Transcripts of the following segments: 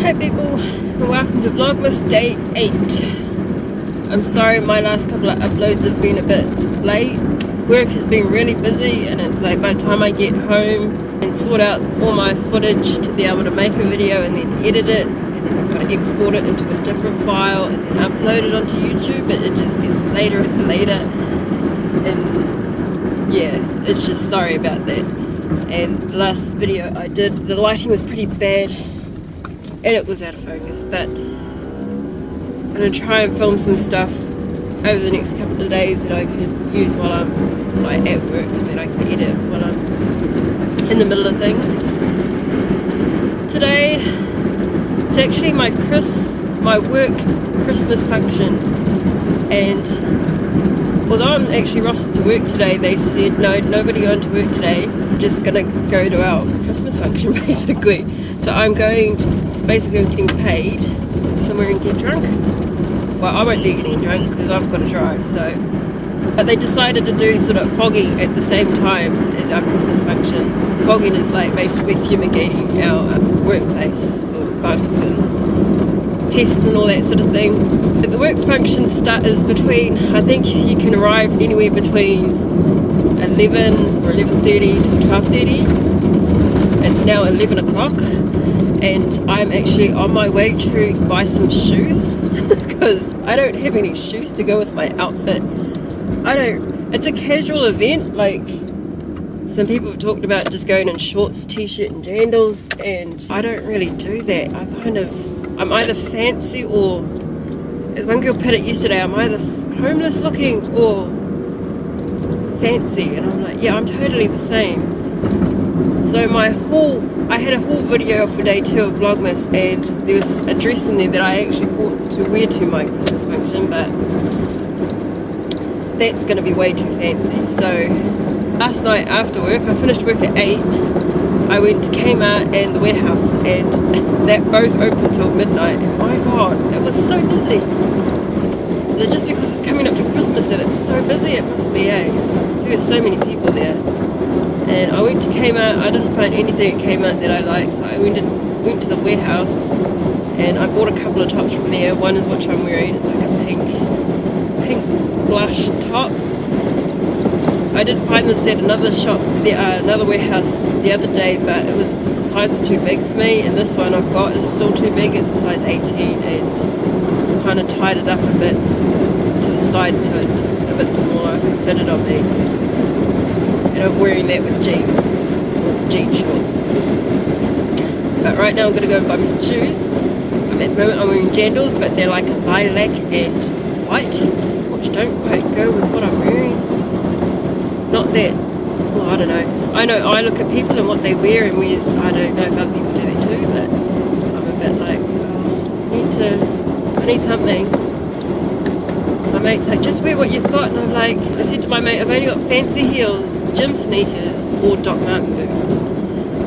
Hi people, welcome to Vlogmas Day 8. I'm sorry my last couple of uploads have been a bit late. Work has been really busy and it's like by the time I get home and sort out all my footage to be able to make a video and then edit it, and then I've got to export it into a different file and then upload it onto YouTube, but it just gets later and later, and yeah, it's just sorry about that. And the last video I did, the lighting was pretty bad and it was out of focus, but I'm going to try and film some stuff over the next couple of days that I can use while I'm like at work, and that I can edit while I'm in the middle of things. Today it's actually my work Christmas function, and although I'm actually rostered to work today, they said no, nobody going to work today, we're just gonna go to our Christmas function basically. So I'm going to, basically I'm getting paid somewhere and get drunk. Well, I won't be getting drunk because I've got to drive, so. But they decided to do sort of fogging at the same time as our Christmas function. Fogging is like basically fumigating our workplace for bugs and pests and all that sort of thing. But the work function is between, I think you can arrive anywhere between 11 or 11:30 to 12:30. It's now 11 o'clock and I'm actually on my way to buy some shoes because I don't have any shoes to go with my outfit. It's a casual event, like some people have talked about just going in shorts, t-shirt and jandals, and I don't really do that. I'm either fancy or, as one girl put it yesterday, I'm either homeless looking or fancy, and I'm like, yeah, I'm totally the same. So I had a whole video for day 2 of Vlogmas, and there was a dress in there that I actually bought to wear to my Christmas function, but that's going to be way too fancy. So last night after work, I finished work at 8, I went to Kmart and the warehouse, and that both opened till midnight, and my god, it was so busy. Just because it's coming up to Christmas that it's so busy, it must be, eh? There's so many people there. And I went to Kmart, I didn't find anything at Kmart that I liked, so I went to the warehouse and I bought a couple of tops from there. One is what I'm wearing, it's like a pink blush top. I did find this at another shop, another warehouse the other day, but the size was too big for me, and this one I've got is still too big, it's a size 18, and I've kind of tied it up a bit to the side so it's a bit smaller, I can fit it on me. And I'm wearing that with jeans, or jean shorts. But right now I'm going to go and buy me some shoes. At the moment I'm wearing jandals, but they're like a lilac and white, which don't quite go with what I'm wearing. Not that, well, I don't know. I know I look at people and what they wear, and I don't know if other people do that too, but I'm a bit like, I need something. My mate's like, just wear what you've got, and I'm like, I said to my mate, I've only got fancy heels, gym sneakers, or Doc Marten boots,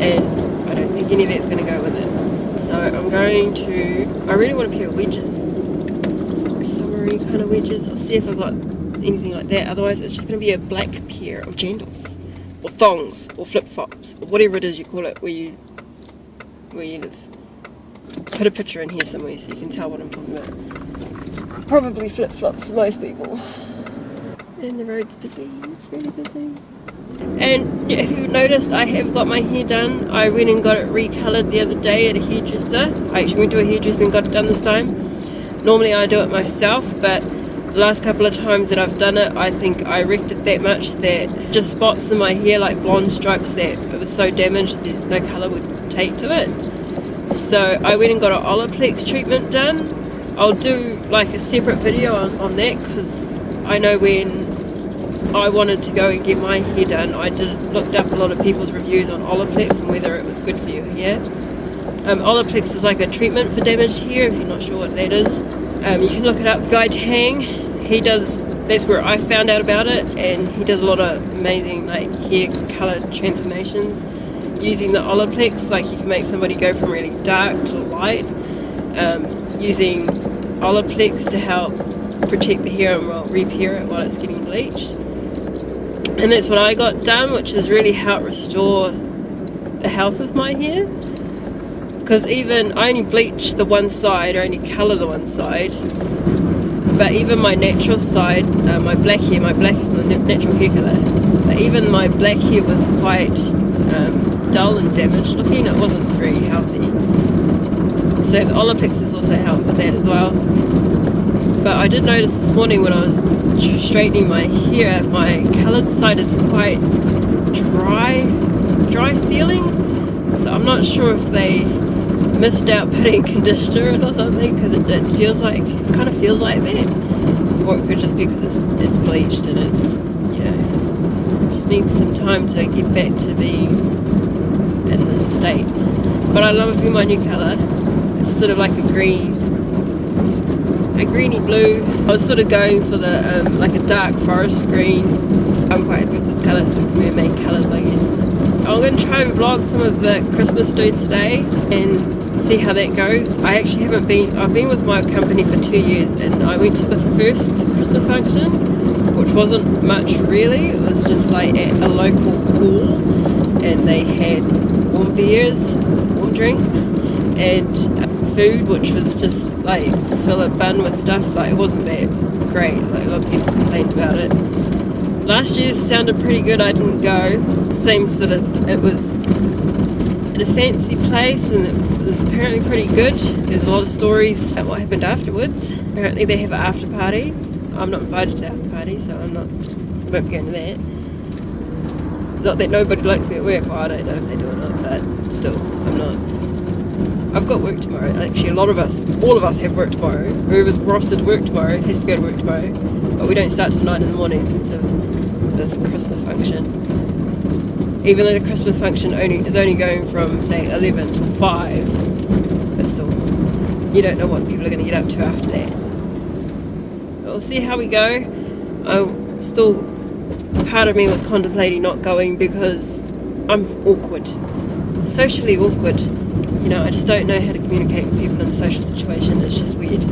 and I don't think any of that's going to go with it. So I'm going to, I really want a pair of wedges, summery kind of wedges. I'll see if I've got anything like that, otherwise it's just going to be a black pair of jandals, or thongs, or flip-flops, or whatever it is you call it where you live. Put a picture in here somewhere so you can tell what I'm talking about. Probably flip-flops for most people. And the road's busy, it's really busy. And if you've noticed, I have got my hair done. I went and got it recoloured the other day at a hairdresser. I actually went to a hairdresser and got it done this time. Normally I do it myself, but the last couple of times that I've done it, I think I wrecked it that much that just spots in my hair, like blonde stripes, that it was so damaged that no colour would take to it. So I went and got an Olaplex treatment done. I'll do like a separate video on that, because I know when I wanted to go and get my hair done, I looked up a lot of people's reviews on Olaplex and whether it was good for your hair. Olaplex is like a treatment for damaged hair, if you're not sure what that is. You can look it up. Guy Tang, that's where I found out about it, and he does a lot of amazing like hair colour transformations using the Olaplex. Like you can make somebody go from really dark to light, using Olaplex to help protect the hair and repair it while it's getting bleached. And that's what I got done, which has really helped restore the health of my hair. Because even I only bleach the one side, I only colour the one side, but even my natural side, my black hair, my black is my natural hair colour, but even my black hair was quite dull and damaged looking. It wasn't very healthy, so the Olaplex also helped with that as well. But I did notice this morning when I was straightening my hair, my coloured side is quite dry feeling, so I'm not sure if they missed out putting conditioner in or something, because it kind of feels like that, or it could just be because it's bleached and it's, you know, just needs some time to get back to being in this state. But I love my new colour. It's sort of like a greeny blue. I was sort of going for the like a dark forest green. I'm quite happy with this colour. It's one of my main colours, I guess. I'm going to try and vlog some of the Christmas do today and see how that goes. I actually haven't been, I've been with my company for 2 years, and I went to the first Christmas function, which wasn't much really. It was just like at a local pool, and they had warm beers, warm drinks, and food, which was just like fill a bun with stuff. Like, it wasn't that great. Like, a lot of people complained about it. Last year's sounded pretty good. I didn't go. Same sort of, it was in a fancy place, and it was apparently pretty good. There's a lot of stories about what happened afterwards. Apparently they have an after party. I'm not invited to after party, so I won't be going to that. Not that nobody likes me at work. Well, I don't know if they do or not, but still, I'm not. I've got work tomorrow. Actually, all of us have work tomorrow. Whoever's rostered to work tomorrow has to go to work tomorrow. But we don't start till 9 in the morning for this Christmas function. Even though the Christmas function is only going from, say, 11 to 5. But still, you don't know what people are going to get up to after that. But we'll see how we go. Part of me was contemplating not going because I'm awkward. Socially awkward. You know, I just don't know how to communicate with people in a social situation. It's just weird.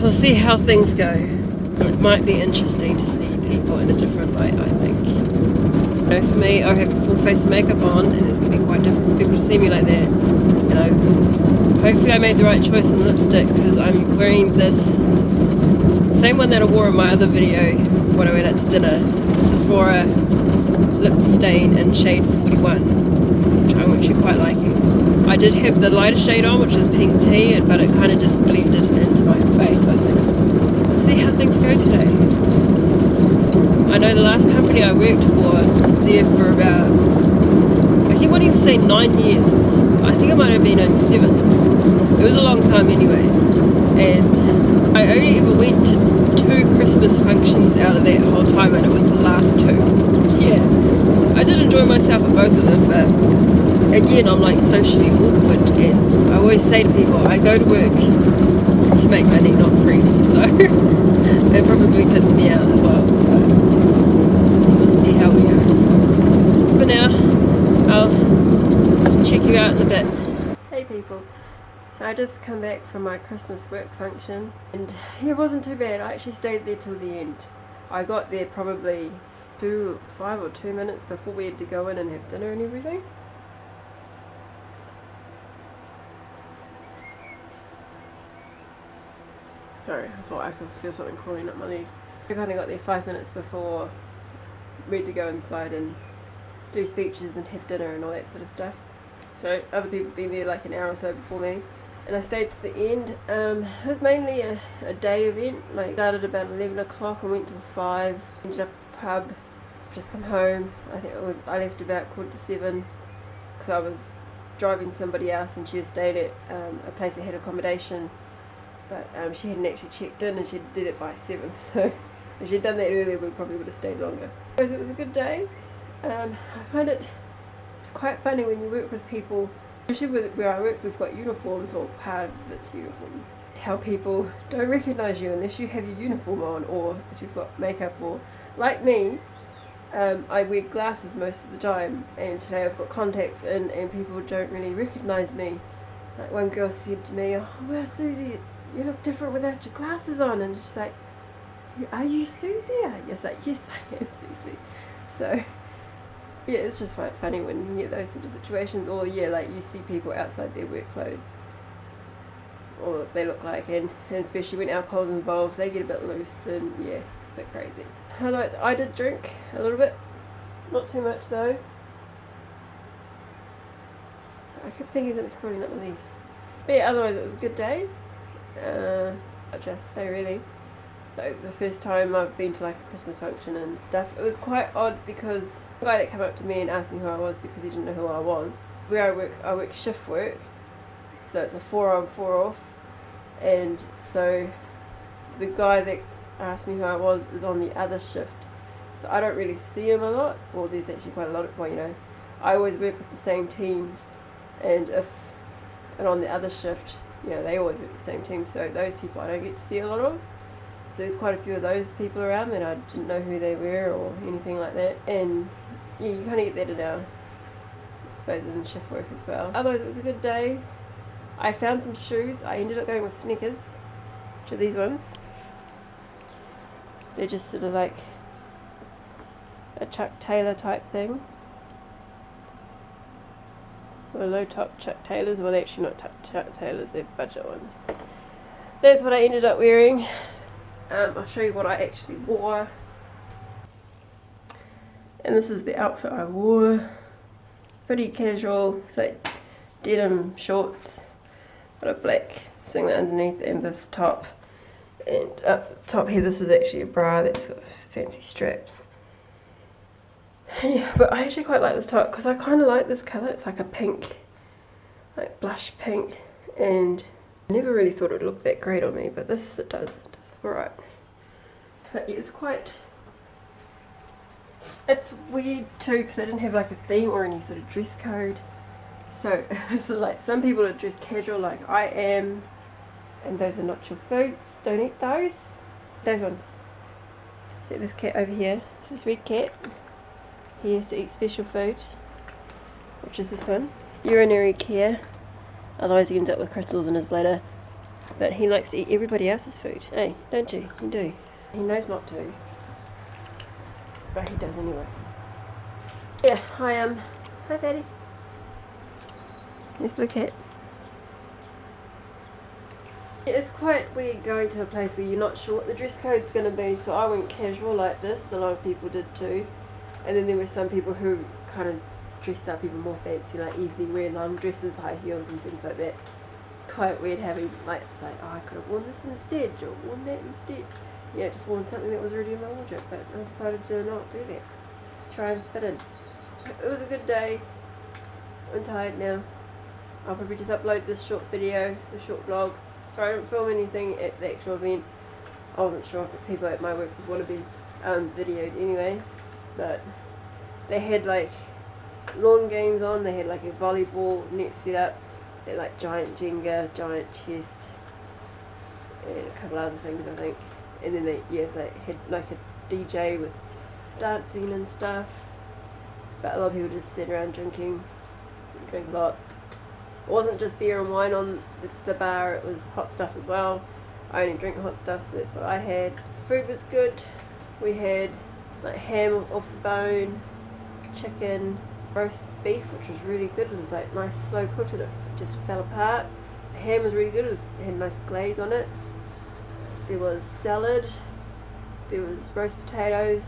We'll see how things go. It might be interesting to see people in a different light, I think. You know, for me, I have a full face of makeup on, and it's going to be quite different for people to see me like that. You know, hopefully I made the right choice in lipstick, because I'm wearing this same one that I wore in my other video when I went out to dinner. Sephora lip stain in shade 41, which I'm actually quite liking. I did have the lighter shade on, which is pink tea, but it kind of just blended into my face, I think. Let's see how things go today. I know the last company I worked for was there for about, I keep wanting to say 9 years. I think it might have been only 7. It was a long time anyway. And I only ever went to 2 Christmas functions out of that whole time, and it was the last 2. Yeah, I did enjoy myself at both of them, but again, I'm like socially awkward, and I always say to people, I go to work to make money, not free, so it probably puts me out as well. But we'll see how we go. For now, I'll check you out in a bit. Hey people. So I just come back from my Christmas work function, and it wasn't too bad. I actually stayed there till the end. I got there probably 5 or 2 minutes before we had to go in and have dinner and everything. Sorry, I thought I could feel something crawling up my leg. I kind of got there 5 minutes before we had to go inside and do speeches and have dinner and all that sort of stuff. So other people had been there like an hour or so before me. And I stayed to the end. It was mainly a day event. Like, started about 11 o'clock and went till 5. Ended up at the pub, just come home. I think I left about 7:15 because I was driving somebody else, and she was stayed at a place that had accommodation. But she hadn't actually checked in, and she did it by 7. So if she'd done that earlier, we probably would have stayed longer. Because it was a good day. I find it's quite funny when you work with people. Especially where I work, we've got uniforms, or part of it's uniforms. How people don't recognise you unless you have your uniform on, or if you've got makeup, or like me, I wear glasses most of the time, and today I've got contacts in, and people don't really recognise me. Like, one girl said to me, "Oh well, Susie, you look different without your glasses on," and she's like, "Are you Susie?" I was like, "Yes, I am Susie." So yeah, it's just quite funny when you get those sort of situations, or yeah, like you see people outside their work clothes, or what they look like, and especially when alcohol's involved, they get a bit loose, and yeah, it's a bit crazy. Although I did drink a little bit, not too much though. I kept thinking it was crawling up my leg. But yeah, otherwise it was a good day. I'll just say really. So the first time I've been to like a Christmas function and stuff, it was quite odd because the guy that came up to me and asked me who I was because he didn't know who I was. Where I work shift work, so it's a 4 on 4 off, and so the guy that asked me who I was is on the other shift, so I don't really see him a lot. Well, there's actually quite a lot of, well, you know, I always work with the same teams, and on the other shift, you know, they always work with the same team, so those people I don't get to see a lot of. So there's quite a few of those people around and I didn't know who they were or anything like that. And yeah, you kind of get that in our, I suppose, in shift work as well. Otherwise, it was a good day. I found some shoes. I ended up going with sneakers, which are these ones. They're just sort of like a Chuck Taylor type thing. Or low top Chuck Taylors. Well, they're actually not Chuck Taylors, they're budget ones. That's what I ended up wearing. I'll show you what I actually wore. And this is the outfit I wore. Pretty casual. It's like denim shorts. Got a black singlet underneath and this top. And up top here, this is actually a bra that's got fancy straps. And yeah, but I actually quite like this top because I kind of like this colour. It's like a pink, like blush pink. And I never really thought it would look that great on me, but this it does. Alright. But yeah, it's weird too because I didn't have like a theme or any sort of dress code. So it was like some people are dressed casual like I am, and those are not your foods. Don't eat those. Those ones. See this cat over here? This is red cat. He has to eat special food, which is this one. Urinary care. Otherwise he ends up with crystals in his bladder. But he likes to eat everybody else's food. Hey, don't you? You do. He knows not to. But he does anyway. Yeah, I am. Hi, Fatty. Here's Blue Cat. It's quite weird going to a place where you're not sure what the dress code's going to be. So I went casual like this. A lot of people did too. And then there were some people who kind of dressed up even more fancy, like evening wear, long dresses, high heels and things like that. Quite weird having, like, it's like, oh, I could have worn this instead, or worn that instead. Yeah, just worn something that was already in my wardrobe, but I decided to not do that. Try and fit in. It was a good day. I'm tired now. I'll probably just upload this short video, the short vlog. Sorry I didn't film anything at the actual event. I wasn't sure if people at my work would want to be videoed anyway, but they had like lawn games on, they had like a volleyball net set up. They're like giant Jenga, giant chest, and a couple other things I think. And then they had like a DJ with dancing and stuff. But a lot of people just sit around drinking, drink a lot. It wasn't just beer and wine on the bar, it was hot stuff as well. I only drink hot stuff, so that's what I had. Food was good. We had like ham off the bone, chicken, roast beef, which was really good. It was like nice slow cooked and it just fell apart. The ham was really good. It had a nice glaze on it. There was salad, there was roast potatoes,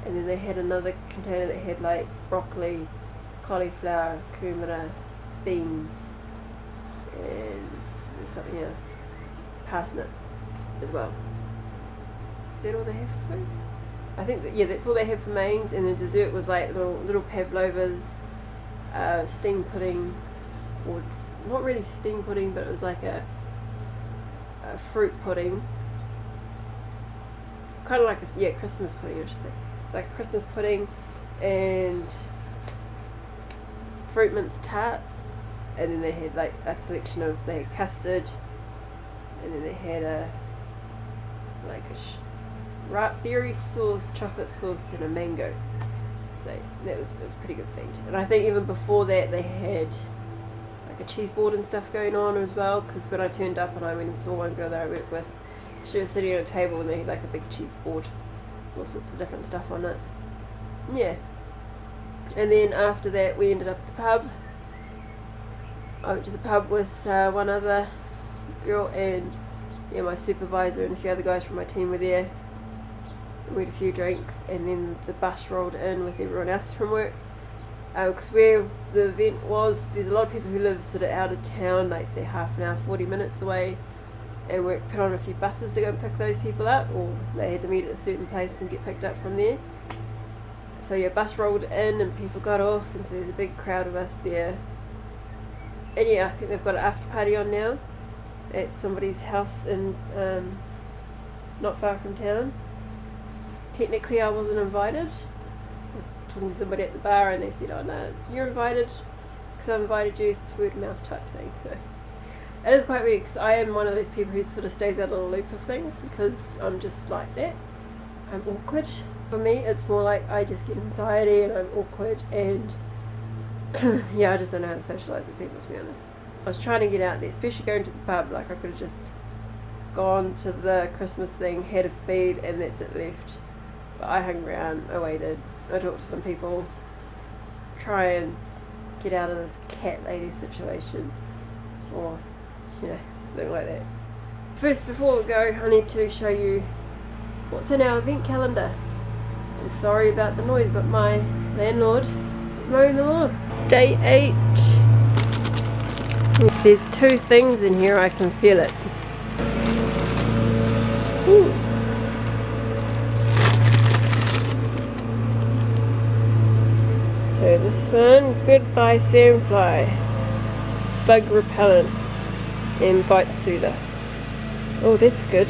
and then they had another container that had like broccoli, cauliflower, kumara, beans, and something else, parsnip as well. Is that all they have for food? I think that, yeah, that's all they had for mains, and the dessert was like little pavlovas, steamed pudding, or not really steamed pudding, but it was like a fruit pudding, kind of like a Christmas pudding, I should say. It's like a Christmas pudding and fruit mince tarts, and then they had like a selection of, they had custard, and then they had a berry sauce, chocolate sauce, and a mango. So that was pretty good feed. And I think even before that they had like a cheese board and stuff going on as well, because when I turned up and I went and saw one girl that I worked with, she was sitting at a table and they had like a big cheese board, all sorts of different stuff on it. Yeah, And then after that we ended up at the pub. I went to the pub with one other girl, and yeah, my supervisor and a few other guys from my team were there. We had a few drinks, and then the bus rolled in with everyone else from work. Because where the event was, there's a lot of people who live sort of out of town, like say half an hour, 40 minutes away, and we put on a few buses to go and pick those people up, or they had to meet at a certain place and get picked up from there. So yeah, bus rolled in and people got off, and so there's a big crowd of us there. And yeah, I think they've got an after party on now at somebody's house in not far from town. Technically I wasn't invited. I was talking to somebody at the bar and they said, oh no, you're invited because I've invited you. It's word of mouth type thing. So it is quite weird, because I am one of those people who sort of stays out of the loop of things, because I'm just like that. I'm awkward. For me it's more like I just get anxiety and I'm awkward, and yeah, I just don't know how to socialise with people, to be honest. I was trying to get out there, especially going to the pub. Like, I could have just gone to the Christmas thing, had a feed, and that's it, left. But I hung around, I waited, I talked to some people, try and get out of this cat lady situation, or you know, something like that. First, before we go, I need to show you what's in our event calendar. I'm sorry about the noise, but my landlord is mowing the lawn. Day 8. There's 2 things in here, I can feel it. Ooh. So this one, Goodbye Sandfly, Bug Repellent and Bite Soother. Oh, that's good.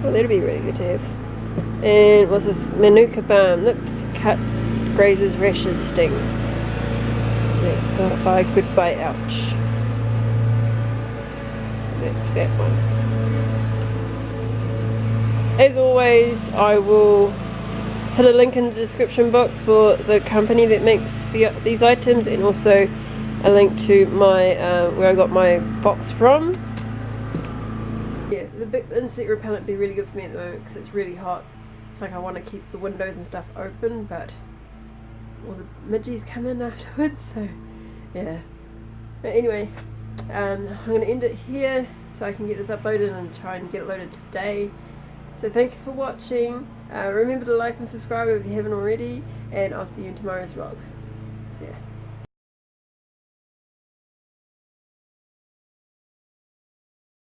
Oh, that'll be really good to have. And what's this? Manuka Balm, Lips, Cuts, Grazes, Rashes, Stings. That's got by Goodbye Ouch. So that's that one. As always, I will put a link in the description box for the company that makes these items, and also a link to my where I got my box from. Yeah, the big insect repellent would be really good for me at the moment because it's really hot. It's like I want to keep the windows and stuff open, but all the midgies come in afterwards, so yeah. But anyway, I'm going to end it here so I can get this uploaded and try and get it loaded today. So thank you for watching. Remember to like and subscribe if you haven't already, and I'll see you in tomorrow's vlog.